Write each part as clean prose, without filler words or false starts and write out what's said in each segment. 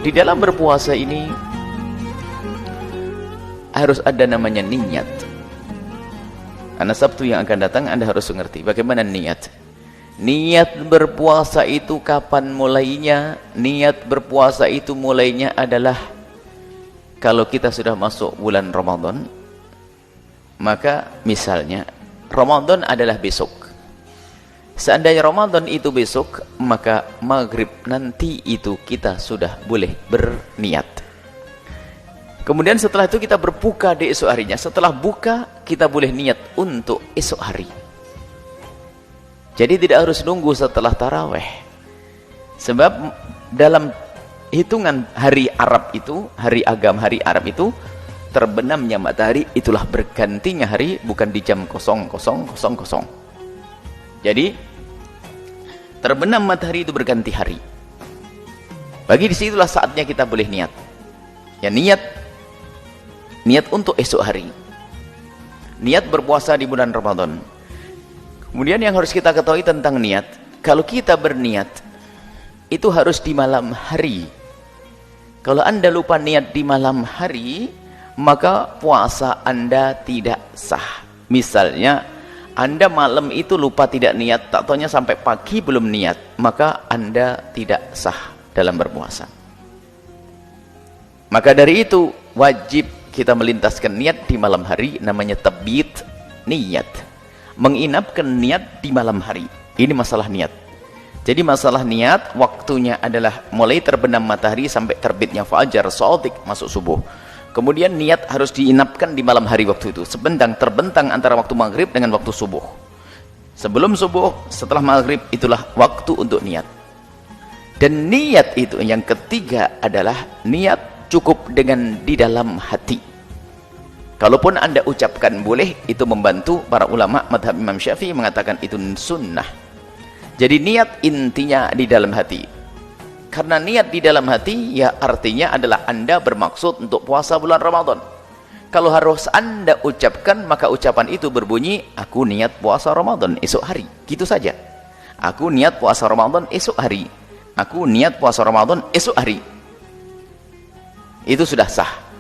di dalam berpuasa ini harus ada namanya niat. Karena Sabtu yang akan datang Anda harus mengerti bagaimana niat. Niat berpuasa itu kapan mulainya? Niat berpuasa itu mulainya adalah kalau kita sudah masuk bulan Ramadan, maka misalnya Ramadan adalah besok. Seandainya Ramadan itu besok, maka maghrib nanti itu kita sudah boleh berniat. Kemudian setelah itu kita berbuka di esok harinya. Setelah buka, kita boleh niat untuk esok hari. Jadi tidak harus nunggu setelah taraweh. Sebab dalam hitungan hari Arab itu, hari agama hari Arab itu, terbenamnya matahari itulah bergantinya hari, bukan di jam 0000. Jadi terbenam matahari itu berganti hari. Bagi disitulah saatnya kita boleh niat. Ya niat untuk esok hari. Niat berpuasa di bulan Ramadan. Kemudian yang harus kita ketahui tentang niat, kalau kita berniat itu harus di malam hari. Kalau Anda lupa niat di malam hari, maka puasa Anda tidak sah. Misalnya Anda malam itu lupa tidak niat, tak taunya sampai pagi belum niat, maka Anda tidak sah dalam berpuasa. Maka dari itu wajib kita melintaskan niat di malam hari, namanya tabit niat. Menginapkan niat di malam hari. Ini masalah niat. Jadi masalah niat waktunya adalah mulai terbenam matahari sampai terbitnya fajar, shadiq, masuk subuh. Kemudian niat harus diinapkan di malam hari waktu itu. Terbentang antara waktu maghrib dengan waktu subuh. Sebelum subuh, setelah maghrib, itulah waktu untuk niat. Dan niat itu yang ketiga adalah niat cukup dengan di dalam hati. Kalaupun Anda ucapkan boleh, itu membantu. Para ulama madhab Imam Syafi'i mengatakan itu sunnah. Jadi niat intinya di dalam hati. Karena niat di dalam hati, ya artinya adalah Anda bermaksud untuk puasa bulan Ramadan. Kalau harus Anda ucapkan, maka ucapan itu berbunyi, aku niat puasa Ramadan esok hari. Gitu saja. Aku niat puasa Ramadan esok hari. Aku niat puasa Ramadan esok hari. Itu sudah sah.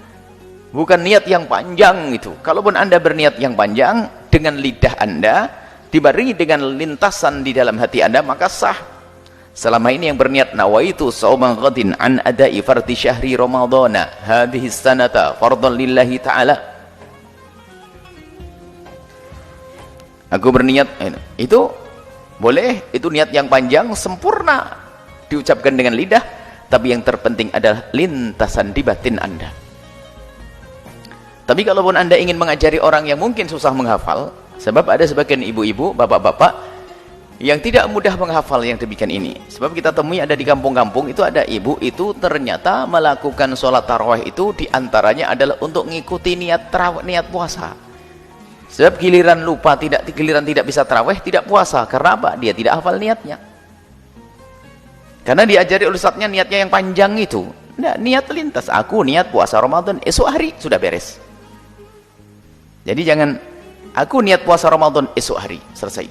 Bukan niat yang panjang itu. Kalaupun Anda berniat yang panjang, dengan lidah Anda, dibarengi dengan lintasan di dalam hati Anda, maka sah. Selama ini yang berniat nawaitu shauman ghadin an adai fardhi syahri ramadhana hadhihi sanata fardhan lillahi ta'ala. Aku berniat, itu boleh, itu niat yang panjang, sempurna diucapkan dengan lidah, tapi yang terpenting adalah lintasan di batin Anda. Tapi kalaupun Anda ingin mengajari orang yang mungkin susah menghafal, sebab ada sebagian ibu-ibu, bapak-bapak yang tidak mudah menghafal yang demikian ini. Sebab kita temui ada di kampung-kampung itu ada ibu itu ternyata melakukan sholat tarawih itu diantaranya adalah untuk mengikuti niat puasa. Sebab giliran tidak bisa tarawih, tidak puasa. Karena apa? Dia tidak hafal niatnya. Karena diajari oleh ustadznya niatnya yang panjang itu. Nah, niat lintas. Aku niat puasa Ramadan esok hari, sudah beres. Jadi jangan aku niat puasa Ramadan esok hari, selesai.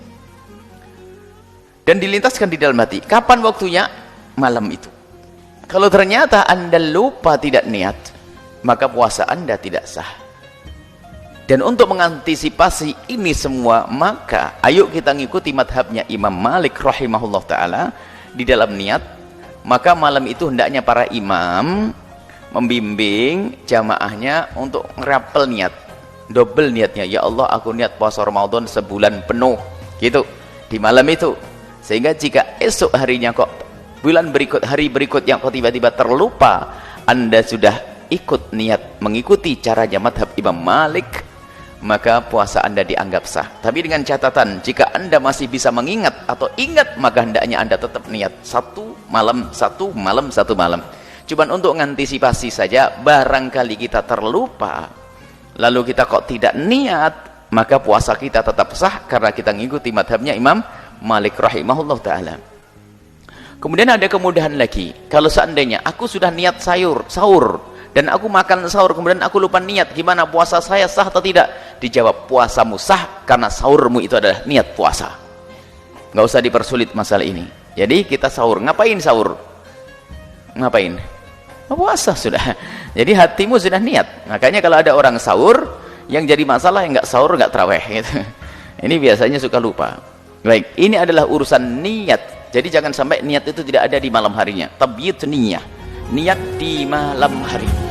Dan dilintaskan di dalam hati. Kapan waktunya? Malam itu. Kalau ternyata Anda lupa tidak niat, maka puasa Anda tidak sah. Dan untuk mengantisipasi ini semua, maka ayo kita ngikuti madhabnya Imam Malik rahimahullah ta'ala di dalam niat. Maka malam itu hendaknya para imam membimbing jamaahnya untuk ngerapel niat. Double niatnya, ya Allah aku niat puasa Ramadan sebulan penuh gitu di malam itu, sehingga jika esok harinya kok bulan berikut, hari berikut yang kok tiba-tiba terlupa, Anda sudah ikut niat mengikuti caranya madhab Imam Malik, maka puasa Anda dianggap sah. Tapi dengan catatan, jika Anda masih bisa mengingat atau ingat, maka hendaknya Anda tetap niat satu malam. Cuman untuk mengantisipasi saja, barangkali kita terlupa lalu kita kok tidak niat, maka puasa kita tetap sah karena kita mengikuti madhabnya Imam Malik rahimahullah ta'ala. Kemudian ada kemudahan lagi. Kalau seandainya aku sudah niat sahur dan aku makan sahur kemudian aku lupa niat, gimana puasa saya sah atau tidak? Dijawab, puasamu sah karena sahurmu itu adalah niat puasa. Nggak usah dipersulit masalah ini. Jadi kita sahur, ngapain sahur? Ngapain? puasa sudah. Jadi hatimu sudah niat. Makanya kalau ada orang sahur, yang jadi masalah yang nggak sahur nggak tarawih gitu. Ini biasanya suka lupa. Baik, ini adalah urusan niat. Jadi jangan sampai niat itu tidak ada di malam harinya. Tabyid niyah, niat di malam hari.